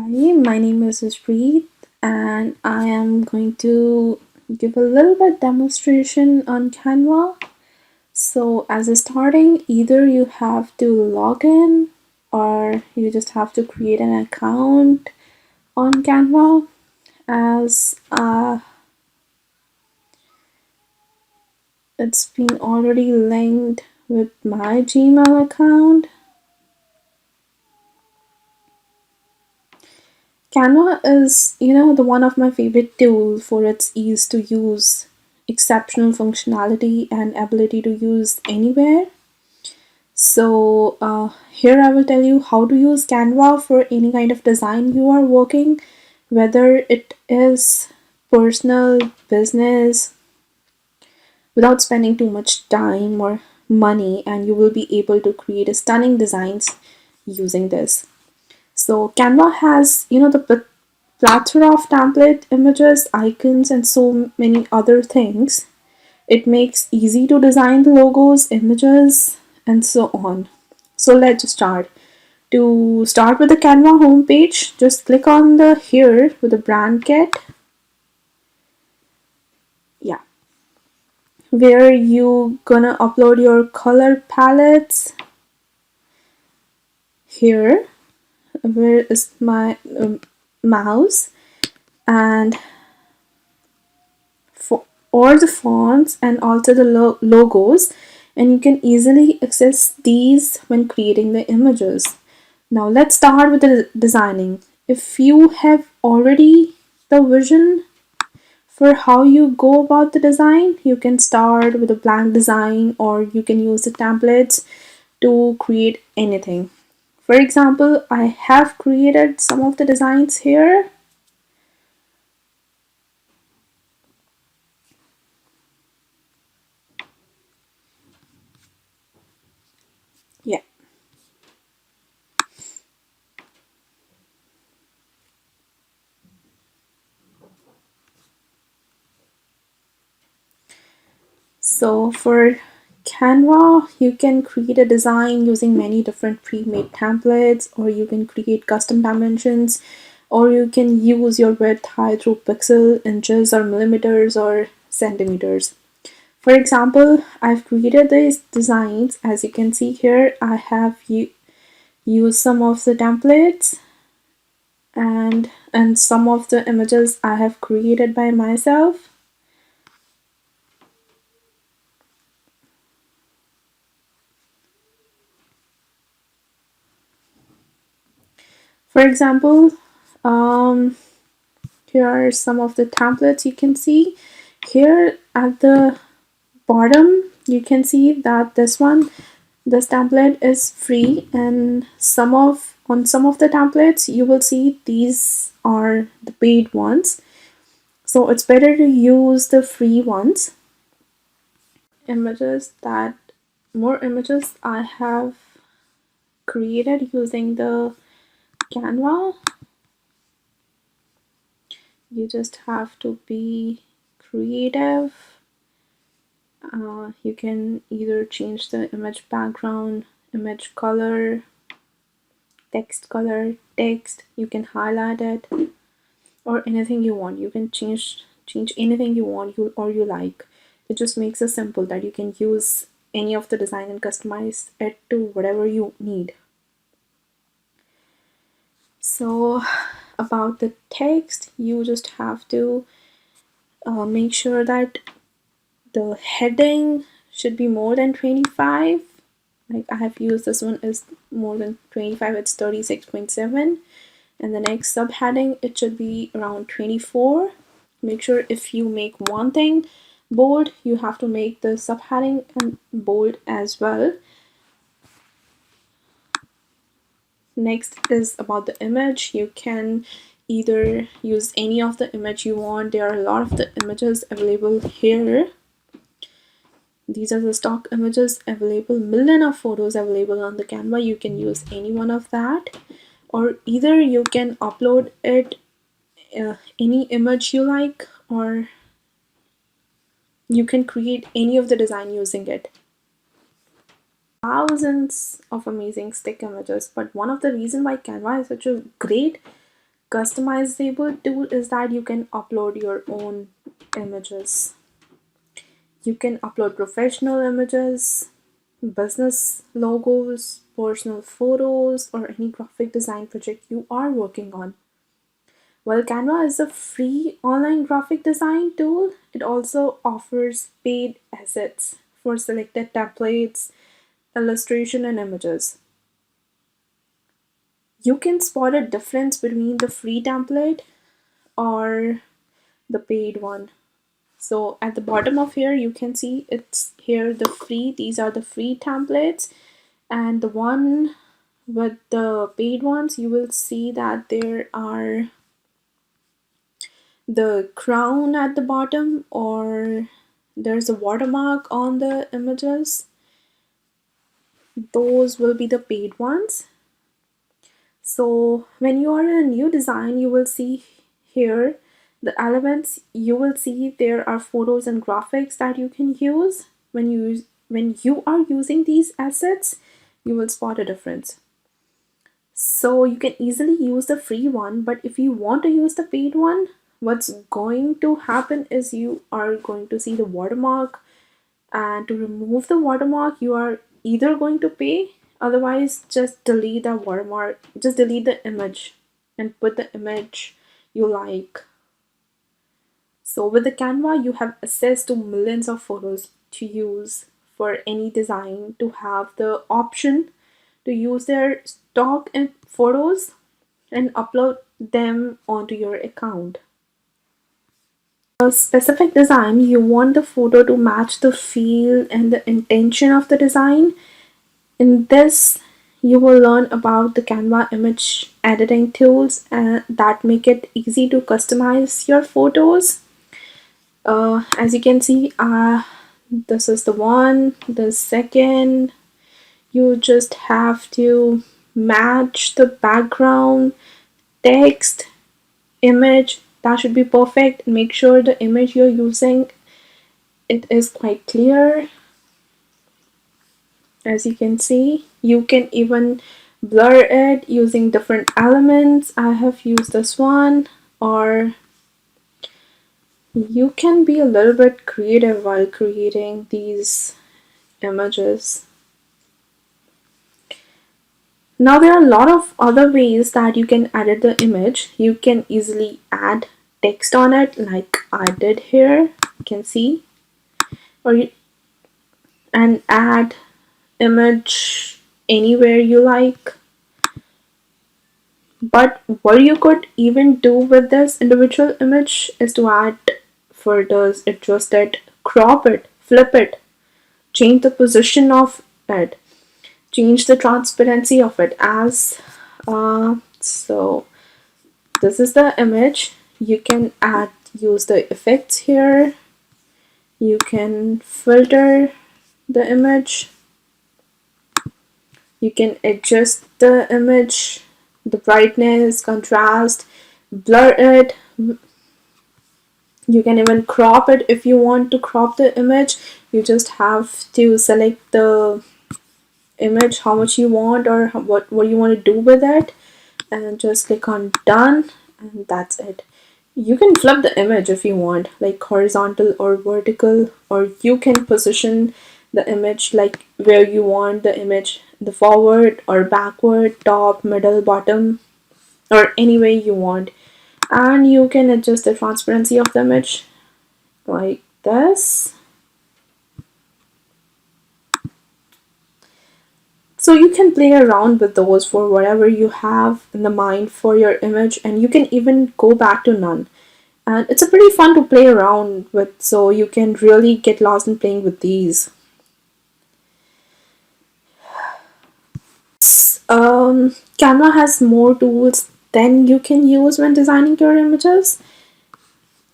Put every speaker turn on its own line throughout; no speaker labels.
My name is Preet and I am going to give a little bit demonstration on Canva. So as a starting, either you have to log in or you just have to create an account on Canva as it's been already linked with my Gmail account. Canva is, the one of my favorite tools for its ease to use, exceptional functionality, and ability to use anywhere. So here I will tell you how to use Canva for any kind of design you are working, whether it is personal, business, without spending too much time or money, and you will be able to create a stunning designs using this. So Canva has, the plethora of template images, icons, and so many other things. It makes easy to design the logos, images, and so on. So let's start. To start with the Canva homepage, just click on the here with the brand kit. Yeah, where you gonna upload your color palettes. Here, where is my mouse, and for all the fonts and also the logos, and you can easily access these when creating the images. Now let's start with the designing. If you have already the vision for how you go about the design, you can start with a blank design or you can use the templates to create anything. For example, I have created some of the designs here. Yeah. So for Canva, you can create a design using many different pre-made templates, or you can create custom dimensions, or you can use your width height through pixel, inches, or millimeters, or centimeters. For example, I've created these designs. As you can see here, I have used some of the templates and some of the images I have created by myself. For example, here are some of the templates you can see. Here at the bottom, you can see that this template is free, and on some of the templates you will see these are the paid ones. So it's better to use the free ones. More images I have created using the Canva. You just have to be creative. You can either change the image background, image color, text. You can highlight it, or anything you want. You can change anything you want you like. It just makes it simple that you can use any of the design and customize it to whatever you need. So about the text, you just have to make sure that the heading should be more than 25. Like I have used this one is more than 25, it's 36.7. And the next subheading, it should be around 24. Make sure if you make one thing bold, you have to make the subheading and bold as well. Next is about the image. You can either use any of the image you want. There are a lot of the images available here. These are the stock images available, million of photos available on the Canva. You can use any one of that, or either you can upload it any image you like, or you can create any of the design using it. Thousands of amazing stick images, but one of the reason why Canva is such a great Customizable tool is that you can upload your own images. You can upload professional images, business logos, personal photos, or any graphic design project you are working on. While Canva is a free online graphic design tool, it also offers paid assets for selected templates, illustration, and images. You can spot a difference between the free template or the paid one. So at the bottom of here, you can see it's here the free, these are the free templates, and the one with the paid ones, you will see that there are the crown at the bottom, or there's a watermark on the images. Those will be the paid ones. So when you are in a new design, you will see here the elements. You will see there are photos and graphics that you can use. When you are using these assets, you will spot a difference. So you can easily use the free one, but if you want to use the paid one, what's going to happen is you are going to see the watermark, and to remove the watermark, you are either going to pay, otherwise just delete the watermark, just delete the image and put the image you like. So with the Canva, you have access to millions of photos to use for any design, to have the option to use their stock and photos and upload them onto your account. A specific design, you want the photo to match the feel and the intention of the design. In this, you will learn about the Canva image editing tools that make it easy to customize your photos. As you can see, this is the one. The second, you just have to match the background, text, image. That should be perfect. Make sure the image you're using, it is quite clear. As you can see, you can even blur it using different elements. I have used this one, or you can be a little bit creative while creating these images. Now there are a lot of other ways that you can edit the image. You can easily add text on it like I did here, you can see, and add image anywhere you like. But what you could even do with this individual image is to add filters, adjust it, crop it, flip it, change the position of it, change the transparency of it. So this is the image. You can use the effects here. You can filter the image. You can adjust the image, the brightness, contrast, blur it. You can even crop it if you want to crop the image. You just have to select the image, how much you want, or what you want to do with it, and just click on done, and that's it. You can flip the image if you want, like horizontal or vertical, or you can position the image like where you want the image, the forward or backward, top, middle, bottom, or any way you want. And you can adjust the transparency of the image like this. So you can play around with those for whatever you have in the mind for your image, and you can even go back to none. And it's a pretty fun to play around with, so you can really get lost in playing with these. Canva has more tools than you can use when designing your images.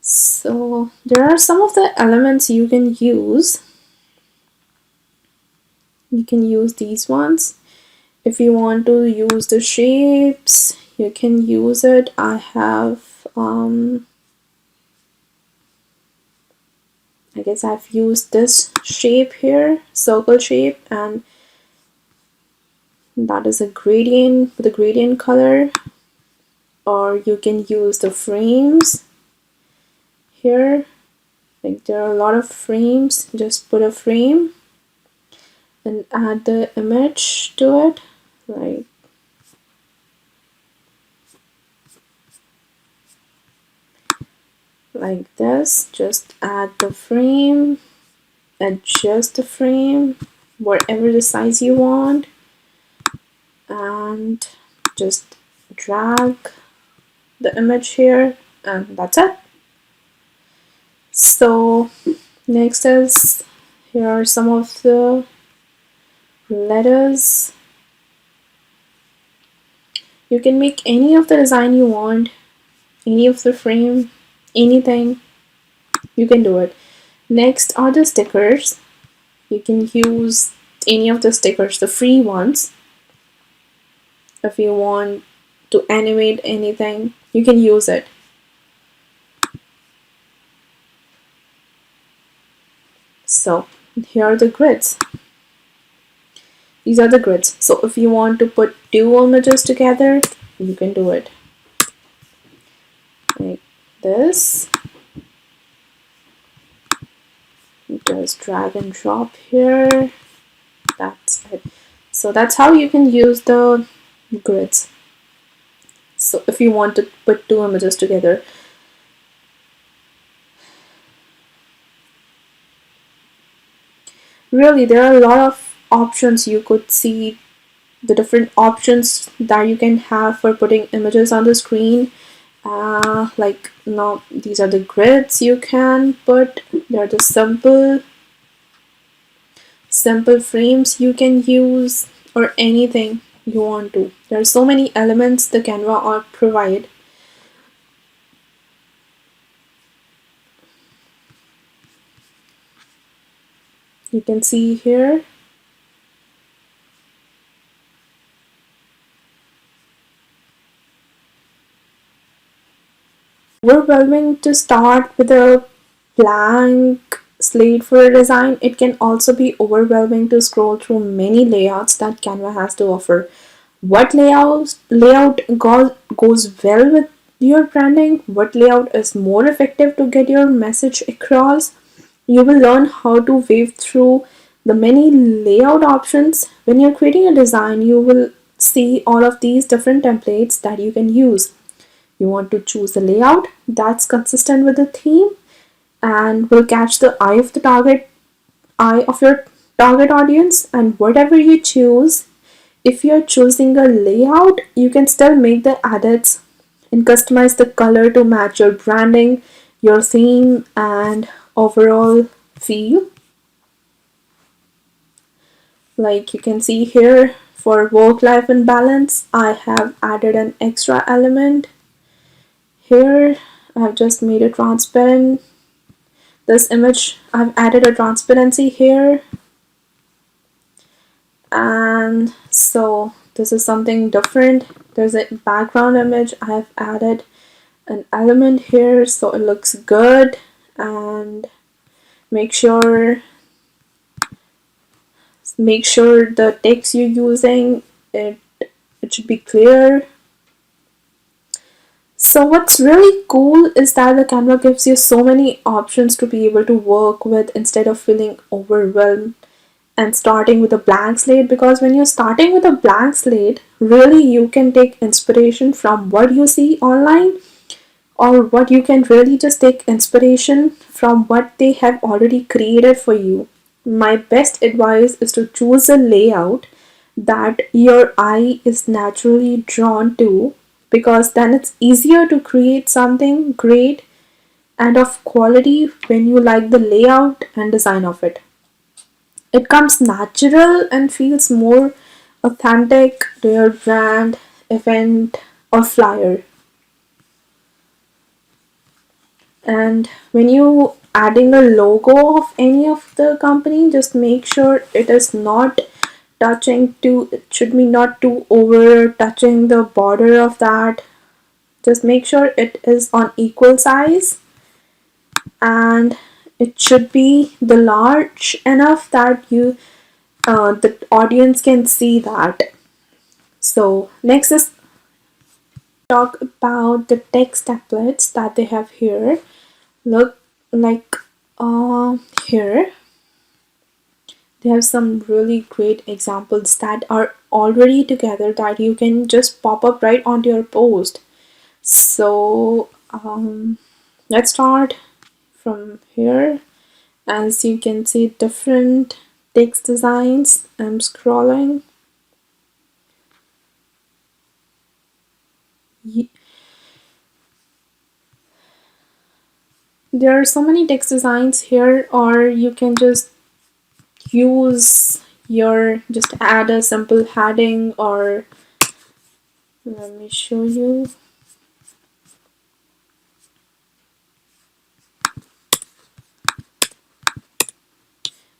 So there are some of the elements you can use. You can use these ones. If you want to use the shapes, you can use it. I have I guess I've used this shape here, circle shape, and that is a gradient with a gradient color. or you can use the frames here. Like there are a lot of frames, just put a frame and add the image to it, like this. Just add the frame, adjust the frame whatever the size you want, and just drag the image here, and that's it. So next is, here are some of the letters. You can make any of the design you want, any of the frame, anything, you can do it. Next are the stickers. You can use any of the stickers, the free ones. If you want to animate anything, you can use it. So here are the grids. These are the grids. So if you want to put two images together, you can do it like this. Just drag and drop here. That's it. So that's how you can use the grids. So if you want to put two images together. Really, there are a lot of options. You could see the different options that you can have for putting images on the screen. Like now these are the grids you can put. They're the simple frames you can use, or anything you want to. There are so many elements the Canva are provide. You can see here. Overwhelming to start with a blank slate for a design. It can also be overwhelming to scroll through many layouts that Canva has to offer. What layout goes well with your branding? What layout is more effective to get your message across? You will learn how to wave through the many layout options. When you're creating a design, you will see all of these different templates that you can use. You want to choose a layout that's consistent with the theme and will catch the eye of your target audience. And whatever you choose, if you're choosing a layout, you can still make the edits and customize the color to match your branding, your theme, and overall feel. Like you can see here, for work-life and balance, I have added an extra element here. I've just made it transparent. This image, I've added a transparency here, and so this is something different. There's a background image. I have added an element here so it looks good, and make sure the text you're using, it should be clear. So what's really cool is that the Canva gives you so many options to be able to work with instead of feeling overwhelmed and starting with a blank slate. Because when you're starting with a blank slate, really you can take inspiration from what you see online, or what you can really just take inspiration from what they have already created for you. My best advice is to choose a layout that your eye is naturally drawn to, because then it's easier to create something great and of quality when you like the layout and design of it. It comes natural and feels more authentic to your brand, event, or flyer. And when you adding a logo of any of the company, just make sure it is not touching to, it should be not too over touching the border of that. Just make sure it is on equal size, and it should be the large enough that you the audience can see that. So next is talk about the text templates that they have here, look like here they have some really great examples that are already together that you can just pop up right onto your post. So let's start from here. As you can see, different text designs. I'm scrolling. There are so many text designs here, or you can just use your, just add a simple heading, or let me show you.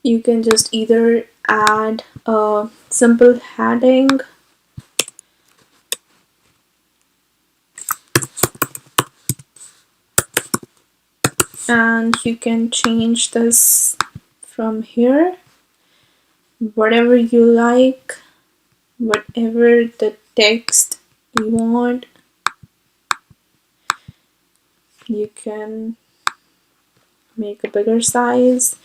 You can just either add a simple heading, and you can change this from here, whatever you like, whatever the text you want. You can make a bigger size.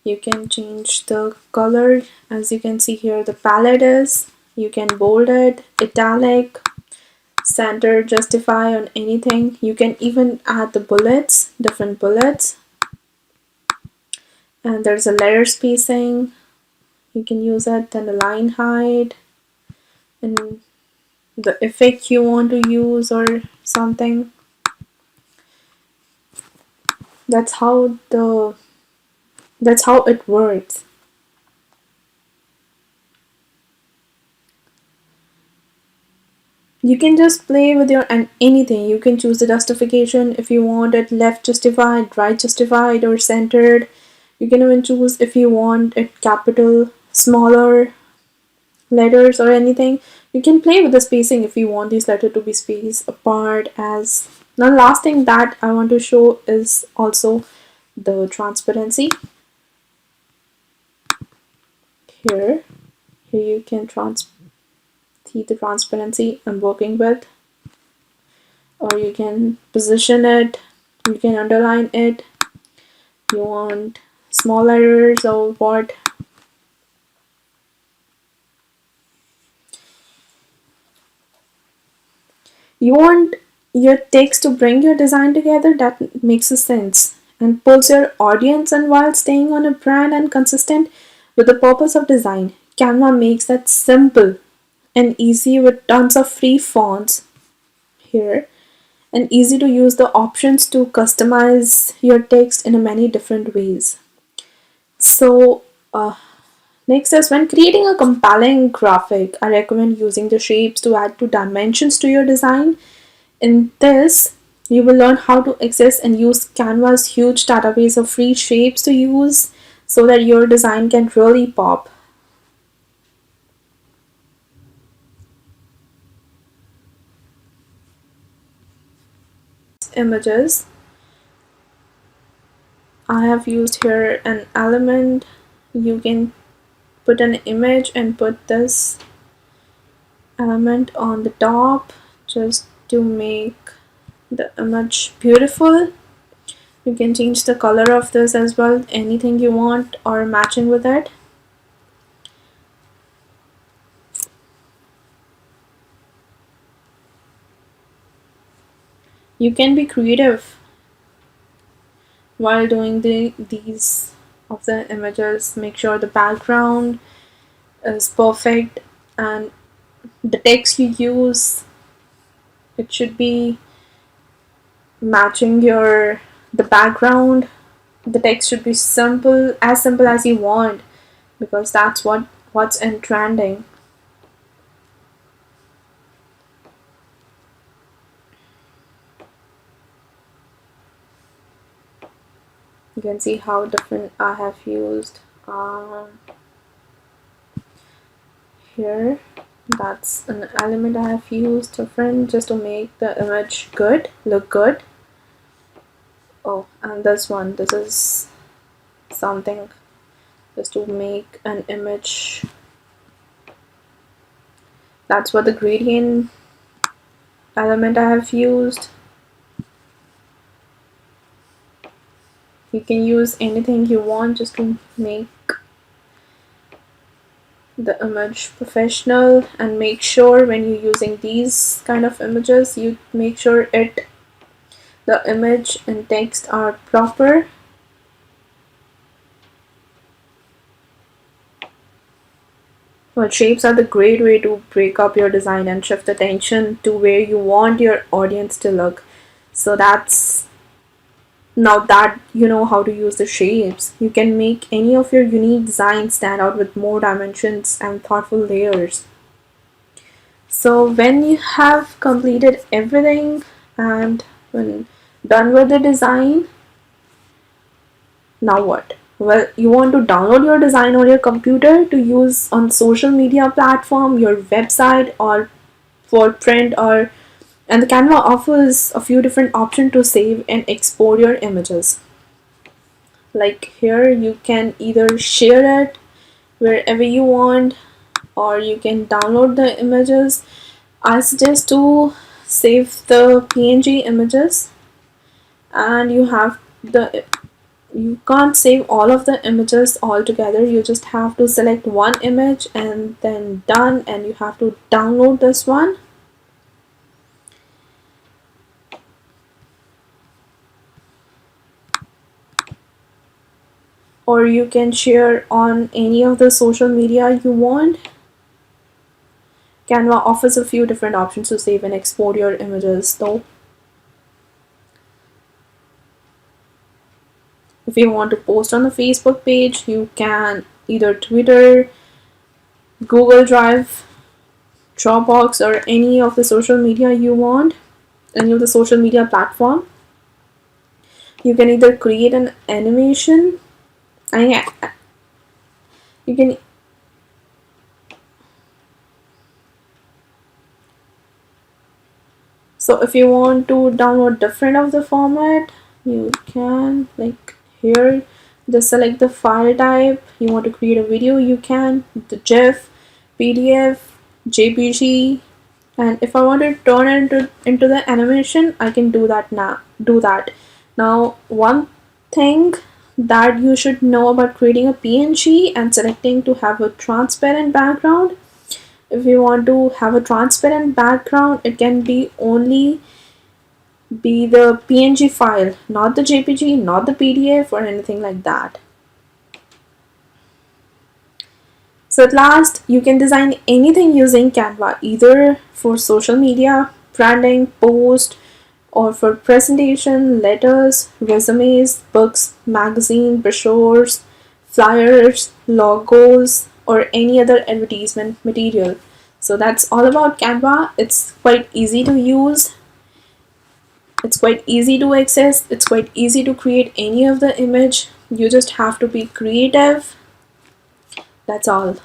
You can change the color. As you can see here, the palette is, you can bold it, italic, center, justify on anything. You can even add the bullets, different bullets. And there's a letter spacing. You can use it, then the line height, and the effect you want to use or something. That's how it works. You can just play with your and anything. You can choose the justification if you want it left justified, right justified, or centered. You can even choose if you want it capital, smaller letters, or anything. You can play with the spacing if you want these letters to be spaced apart. As now, last thing that I want to show is also the transparency. Here you can see the transparency I'm working with, or you can position it, you can underline it. You want small letters or what? You want your text to bring your design together, that makes a sense and pulls your audience, and while staying on a brand and consistent with the purpose of design. Canva makes that simple and easy with tons of free fonts here, and easy to use the options to customize your text in many different ways. So next is, when creating a compelling graphic, I recommend using the shapes to add two dimensions to your design. In this, you will learn how to access and use Canva's huge database of free shapes to use so that your design can really pop. Images. I have used here an element. You can put an image and put this element on the top just to make the image beautiful. You can change the color of this as well, anything you want or matching with it. You can be creative while doing these of the images. Make sure the background is perfect, and the text you use, it should be matching your the background. The text should be simple as you want, because that's what's in trending. You can see how different I have used here. That's an element I have used different just to make the image look good. Oh, and this is something just to make an image. That's what the gradient element I have used. You can use anything you want just to make the image professional, and make sure when you're using these kind of images, you make sure the image and text are proper. Well, shapes are the great way to break up your design and shift attention to where you want your audience to look. So that's now that you know how to use the shapes, you can make any of your unique designs stand out with more dimensions and thoughtful layers. So when you have completed everything and when done with the design, now what? Well, you want to download your design on your computer to use on social media platform, your website, or for print, or and the Canva offers a few different options to save and export your images. Like here, you can either share it wherever you want, or you can download the images. I suggest to save the PNG images, and you can't save all of the images all together. You just have to select one image and then done, and you have to download this one. Or you can share on any of the social media you want. Canva offers a few different options to save and export your images though. If you want to post on the Facebook page, you can either Twitter, Google Drive, Dropbox, or any of the social media you want, any of the social media platform. You can either create an animation. I you can So if you want to download different of the format, you can, like here, just select the file type. You want to create a video, you can, the GIF, PDF, JPG, and if I want to turn it into the animation, I can do that now. Now, one thing that you should know about creating a PNG and selecting to have a transparent background. If you want to have a transparent background, it can be only be the PNG file, not the JPG, not the PDF or anything like that. So at last, you can design anything using Canva, either for social media, branding, post, or for presentation, letters, resumes, books, magazine, brochures, flyers, logos, or any other advertisement material. So that's all about Canva. It's quite easy to use. It's quite easy to access. It's quite easy to create any of the image. You just have to be creative. That's all.